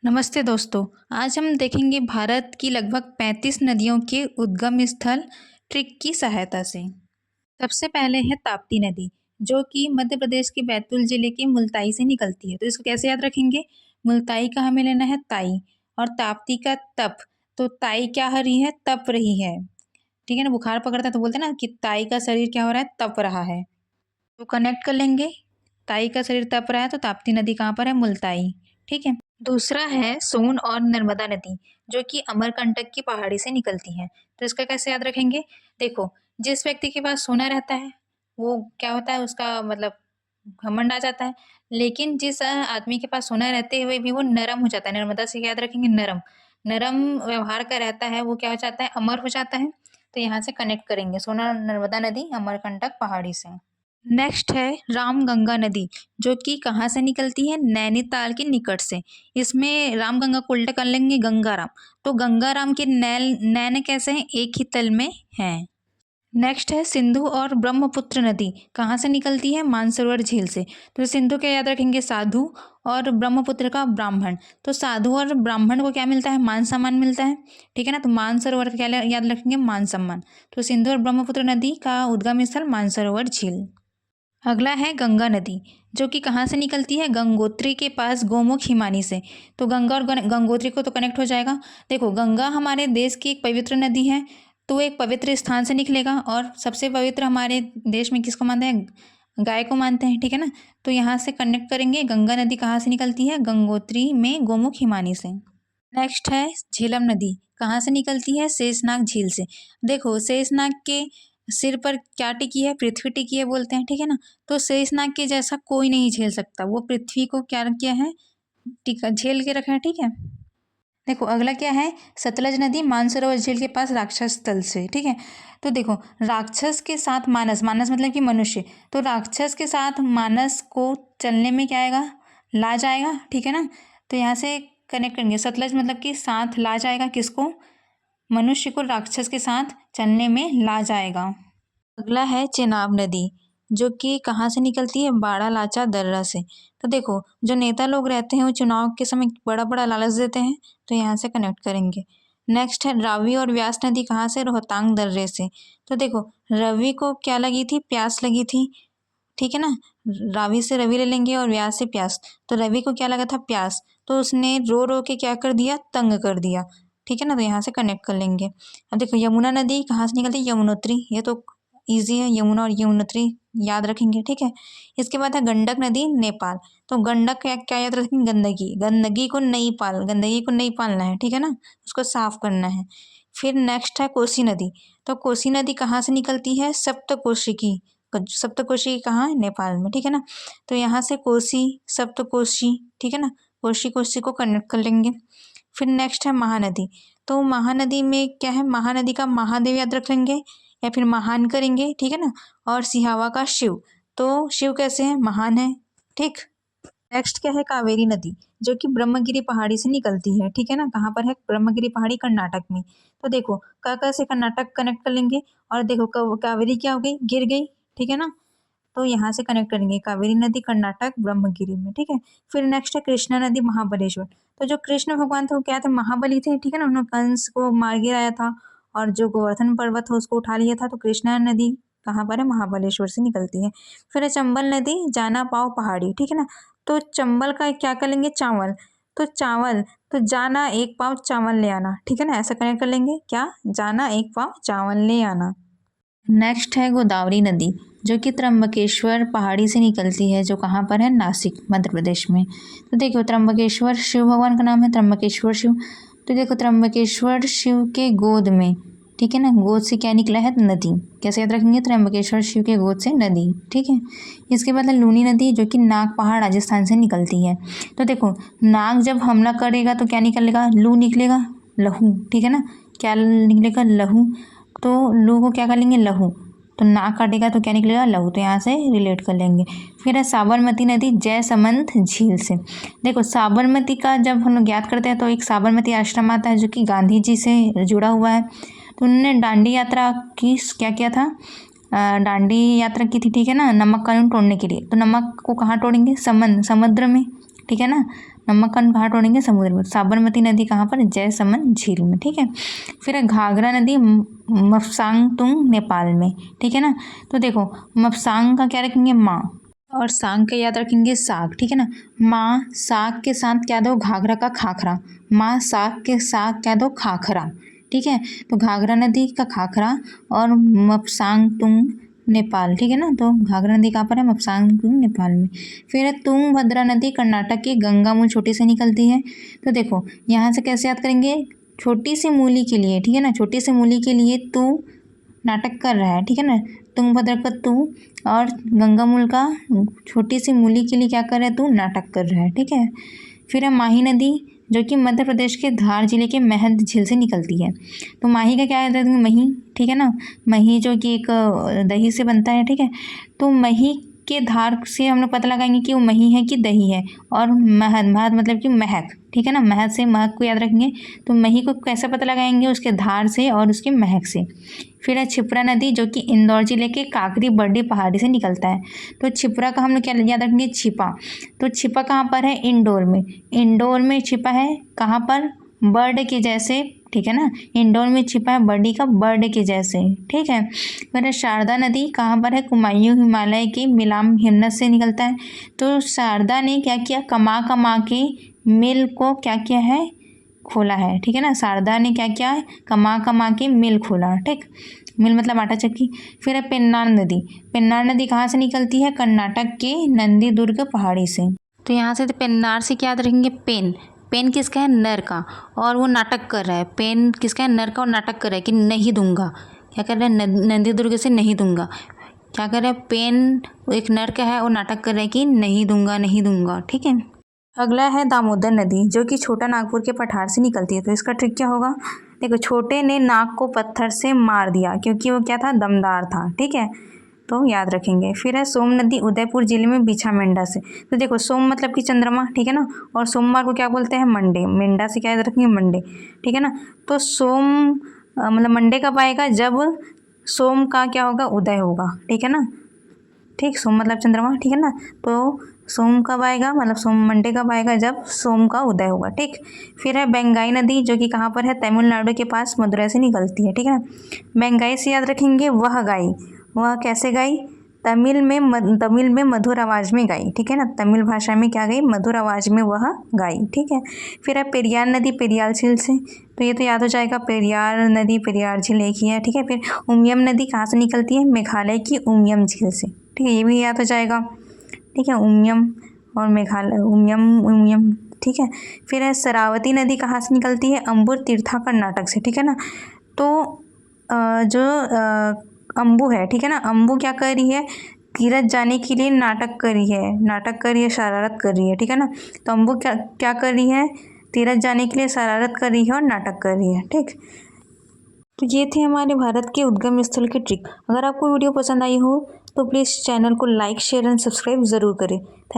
नमस्ते दोस्तों। आज हम देखेंगे भारत की लगभग 35 नदियों के उद्गम स्थल ट्रिक की सहायता से। सबसे पहले है ताप्ती नदी, जो कि मध्य प्रदेश के बैतूल जिले के मुल्ताई से निकलती है। तो इसको कैसे याद रखेंगे? मुल्ताई का हमें लेना है ताई और ताप्ती का तप। तो ताई क्या हो रही है? तप रही है। ठीक है ना, बुखार पकड़ता है तो बोलते हैं ना कि ताई का शरीर क्या हो रहा है? तप रहा है। तो कनेक्ट कर लेंगे, ताई का शरीर तप रहा है तो ताप्ती नदी कहाँ पर है? मुल्ताई। ठीक है। दूसरा है सोन और नर्मदा नदी, जो कि अमरकंटक की पहाड़ी से निकलती है। तो इसका कैसे याद रखेंगे? देखो, जिस व्यक्ति के पास सोना रहता है वो क्या होता है, उसका मतलब घमंड आ जाता है। लेकिन जिस आदमी के पास सोना रहते हुए भी वो नरम हो जाता है, नर्मदा से क्या याद रखेंगे? नरम। नरम व्यवहार का रहता है, वो क्या हो जाता है? अमर हो जाता है। तो यहाँ से कनेक्ट करेंगे सोना नर्मदा नदी अमरकंटक पहाड़ी से। नेक्स्ट है रामगंगा नदी, जो कि कहाँ से निकलती है? नैनीताल के निकट से। इसमें रामगंगा को उल्टा कर लेंगे गंगाराम। तो गंगाराम के नैन कैसे हैं? एक ही तल में हैं। नेक्स्ट है सिंधु और ब्रह्मपुत्र नदी, कहाँ से निकलती है? मानसरोवर झील से। तो सिंधु क्या याद रखेंगे? साधु। और ब्रह्मपुत्र का ब्राह्मण। तो साधु और ब्राह्मण को क्या मिलता है? मान सम्मान मिलता है। ठीक है ना, तो मानसरोवर का क्या याद रखेंगे? मान सम्मान। तो सिंधु और ब्रह्मपुत्र नदी का उद्गम स्थल मानसरोवर झील। अगला है गंगा नदी, जो कि कहाँ से निकलती है? गंगोत्री के पास गोमुख हिमानी से। तो गंगा और गंगोत्री को तो कनेक्ट हो जाएगा। देखो, गंगा हमारे देश की एक पवित्र नदी है, तो एक पवित्र स्थान से निकलेगा। और सबसे पवित्र हमारे देश में किसको मानते हैं? गाय को मानते हैं। ठीक है ना, तो यहाँ से कनेक्ट करेंगे। गंगा नदी कहाँ से निकलती है? गंगोत्री में गोमुख हिमानी से। नेक्स्ट है झेलम नदी, कहाँ से निकलती है? शेषनाग झील से। देखो, शेषनाग के सिर पर क्या टिकी है? पृथ्वी टिकी है बोलते हैं। ठीक है ना, तो शेषनाग के जैसा कोई नहीं झेल सकता। वो पृथ्वी को क्या किया है? टिका झेल के रखा है। ठीक है। देखो, अगला क्या है? सतलज नदी मानसरोवर झील के पास राक्षस तल से। ठीक है, तो देखो, राक्षस के साथ मानस, मानस मतलब कि मनुष्य। तो राक्षस के साथ मानस को चलने में क्या आएगा? लाज आएगा। ठीक है ना, तो यहाँ से कनेक्ट करेंगे। सतलज मतलब कि साथ लाज आएगा। किसको? मनुष्य को राक्षस के साथ चलने में लाज आएगा। अगला है चेनाब नदी, जो कि कहाँ से निकलती है? बाड़ा लाचा दर्रा से। तो देखो, जो नेता लोग रहते हैं वो चुनाव के समय बड़ा बड़ा लालच देते हैं, तो यहाँ से कनेक्ट करेंगे। नेक्स्ट है रावी और व्यास नदी, कहाँ से? रोहतांग दर्रे से। तो देखो, रवि को क्या लगी थी? प्यास लगी थी। ठीक है ना, रावी से रवि ले लेंगे और व्यास से प्यास। तो रवि को क्या लगा था? प्यास। तो उसने रो रो के क्या कर दिया? तंग कर दिया। ठीक है ना, तो यहाँ से कनेक्ट कर लेंगे। अब देखो, यमुना नदी कहाँ से निकलती है? यमुनोत्री। ये तो ईजी है, यमुना और यमुनोत्री याद रखेंगे। ठीक है, इसके बाद है गंडक नदी, नेपाल। तो गंडक क्या क्या याद रखेंगे? गंदगी। गंदगी को नहीं गंदगी को नहीं पालना है। ठीक है ना, उसको साफ करना है। फिर नेक्स्ट है कोसी नदी। तो कोसी नदी कहाँ से निकलती है? सप्तकोशी। सप्तकोशी कहाँ है? नेपाल में। ठीक है ना, तो यहाँ से कोसी, सप्तकोशी। ठीक है ना, कोशी कोसी को कनेक्ट कर लेंगे। फिर नेक्स्ट है महानदी। तो महानदी में क्या है? महानदी का महादेव याद रख लेंगे या फिर महान करेंगे। ठीक है ना, और सिहावा का शिव। तो शिव कैसे है? महान है। ठीक। नेक्स्ट क्या है? कावेरी नदी, जो कि ब्रह्मगिरी पहाड़ी से निकलती है। ठीक है ना, कहाँ पर है? ब्रह्मगिरी पहाड़ी कर्नाटक में। तो देखो, का से कर्नाटक कनेक्ट कर लेंगे। और देखो, कावेरी क्या हो गई? गिर गई। ठीक है ना, तो यहाँ से कनेक्ट करेंगे। कावेरी नदी कर्नाटक ब्रह्मगिरी में। ठीक है, फिर नेक्स्ट है कृष्णा नदी महाबलेश्वर। तो जो कृष्ण भगवान थे वो क्या थे? महाबली थे। ठीक है ना, उन्होंने कंस को मार गिराया था और जो गोवर्धन पर्वत है उसको उठा लिया था। तो कृष्णा नदी कहाँ पर है? महाबलेश्वर से निकलती है। फिर है चंबल नदी, जाना पाव पहाड़ी। ठीक है ना, तो चंबल का क्या करेंगे? चावल। तो चावल, तो जाना एक पाव चावल ले आना। ठीक है ना, ऐसा कनेक्ट कर लेंगे। क्या? जाना एक पाव चावल ले आना। नेक्स्ट है गोदावरी नदी, जो कि त्र्यंबकेश्वर पहाड़ी से निकलती है, जो कहाँ पर है? नासिक, मध्य प्रदेश में। तो देखो, त्र्यंबकेश्वर शिव भगवान का नाम है, त्र्यंबकेश्वर शिव। तो देखो, त्र्यंबकेश्वर शिव के गोद में, ठीक है ना, गोद से क्या निकला है? नदी। कैसे याद रखेंगे? त्र्यंबकेश्वर शिव के गोद से नदी। ठीक है, इसके बाद है लूनी नदी, जो कि नाग पहाड़ राजस्थान से निकलती है। तो देखो, नाग जब हमला करेगा तो क्या निकलेगा? लू निकलेगा, लहू। ठीक है ना, क्या निकलेगा? लहू। तो लू को क्या कर लेंगे? लहू। तो नाक काटेगा तो क्या निकलेगा? लहू। तो यहाँ से रिलेट कर लेंगे। फिर है साबरमती नदी, जयसमंद झील से। देखो, साबरमती का जब हम लोग याद करते हैं तो एक साबरमती आश्रम आता है, जो कि गांधी जी से जुड़ा हुआ है। तो उन्होंने दांडी यात्रा की, क्या किया था? दांडी यात्रा की थी। ठीक है ना, नमक कानून तोड़ने के लिए। तो नमक को कहाँ तोड़ेंगे? समुद्र में। ठीक है ना, नमक्कन कहाँ ढूंढेंगे? समुद्र में। साबरमती नदी कहाँ पर? जयसमंद झील में, ठीक है। फिर है घाघरा नदी मपसांगतुंग नेपाल में, ठीक है ना। तो देखो मपसांग का क्या रखेंगे? माँ, और सांग का याद रखेंगे साग, ठीक है ना। माँ साग के साथ क्या दो? घाघरा का खाखरा। माँ साग के साथ क्या दो? खाखरा, ठीक है। तो घाघरा नदी का खाखरा और मपसांगतुंग नेपाल, ठीक है ना। तो घाघरा नदी कहाँ पर है? मपसांगतुंग नेपाल में। फिर है तुंगभद्रा नदी कर्नाटक के गंगामूल छोटी से निकलती है। तो देखो यहाँ से कैसे याद करेंगे? छोटी सी मूली के लिए, ठीक है ना, छोटी सी मूली के लिए तू नाटक कर रहा है, ठीक है ना। तुंगभद्रा का तू और गंगामूल का छोटी सी मूली के लिए क्या कर रहा है? तू नाटक कर रहा है, ठीक है। फिर है माही नदी जो कि मध्य प्रदेश के धार जिले के महद झील से निकलती है। तो माही का क्या है? मही, ठीक है ना। मही जो कि एक दही से बनता है, ठीक है। तो मही के धार से हम लोग पता लगाएंगे कि वो मही है कि दही है। और महद, महद मतलब कि महक, ठीक है ना। महक से महक को याद रखेंगे। तो मही को कैसे पता लगाएंगे? उसके धार से और उसके महक से। फिर है छिप्रा नदी जो कि इंदौर जिले के काकरी बर्डी पहाड़ी से निकलता है। तो छिप्रा का हम लोग क्या याद रखेंगे? छिपा। तो छिपा कहाँ पर है? इंदौर में। इंदौर में छिपा है कहाँ पर? बर्ड के जैसे, ठीक है ना। इंदौर में छिपा है बर्डी का बर्ड के जैसे, ठीक है। फिर शारदा नदी कहाँ पर है? कुमायूं हिमालय के मिलाम हिमनद से निकलता है। तो शारदा ने क्या किया? कमा कमा के मिल को क्या किया है? खोला है, ठीक है ना। शारदा ने क्या किया है? कमा कमा के मिल खोला, ठीक। मिल मतलब आटा चक्की। फिर है पेन्नार नदी। पेन्नार नदी कहाँ से निकलती है? कर्नाटक के नंदी दुर्ग पहाड़ी से। तो यहाँ से पेन्नार से क्या याद रखेंगे? पेन। पेन किसका है? नर का। और वो नाटक कर रहा है। पेन किसका है? नर का, और नाटक कर रहा है कि नहीं दूंगा। क्या कर रहा है? नंदी दुर्ग से नहीं दूंगा। क्या कर रहा है? पेन एक नर का है और नाटक कर रहा है कि नहीं दूंगा, नहीं दूंगा, ठीक है। अगला है दामोदर नदी जो कि छोटा नागपुर के पठार से निकलती है। तो इसका ट्रिक क्या होगा? देखो छोटे ने नाग को पत्थर से मार दिया क्योंकि वो क्या था? दमदार था, ठीक है। तो याद रखेंगे। फिर है सोम नदी उदयपुर जिले में बिछा मेंढा से। तो देखो सोम मतलब कि चंद्रमा, ठीक है ना। और सोमवार को क्या बोलते हैं? मंडे। मेंढा से क्या याद रखेंगे? मंडे, ठीक है ना। तो सोम मतलब मंडे कब आएगा? जब सोम का क्या होगा? उदय होगा, ठीक है ना। ठीक, सोम मतलब चंद्रमा, ठीक है ना। तो सोम कब आएगा? मतलब सोम मंडे कब आएगा? जब सोम का उदय होगा, ठीक। फिर है बेंगाई नदी जो कि कहाँ पर है? तमिलनाडु के पास मदुरै से निकलती है, ठीक है ना। बेंगाई से याद रखेंगे वह गाई। वह कैसे गाई? तमिल में मधुर आवाज़ में गाई, ठीक है ना। तमिल भाषा में क्या गई? मधुर आवाज़ में वह गाई, ठीक है। फिर है पेरियार नदी पेरियार झील से। तो ये तो याद हो जाएगा, पेरियार नदी पेरियार झील एक ही है, ठीक है। फिर उमियम नदी कहाँ से निकलती है? मेघालय की उमियम झील से, ठीक है। ये भी याद हो जाएगा, ठीक है। उमियम और मेघालय, उमियम, ठीक है। फिर है शरावती नदी कहाँ से निकलती है? अम्बुर तीर्था कर्नाटक से, ठीक है ना। तो जो अम्बू है, ठीक है ना। अम्बू क्या कर रही है? तीरथ जाने के लिए नाटक कर रही है, शरारत कर रही है, ठीक है ना। तो अम्बू क्या क्या कर रही है? तीरथ जाने के लिए शरारत कर रही है और नाटक कर रही है, ठीक। तो ये थे हमारे भारत के उद्गम स्थल के ट्रिक। अगर आपको वीडियो पसंद आई हो तो प्लीज़ चैनल को लाइक शेयर एंड सब्सक्राइब ज़रूर करें। थैंक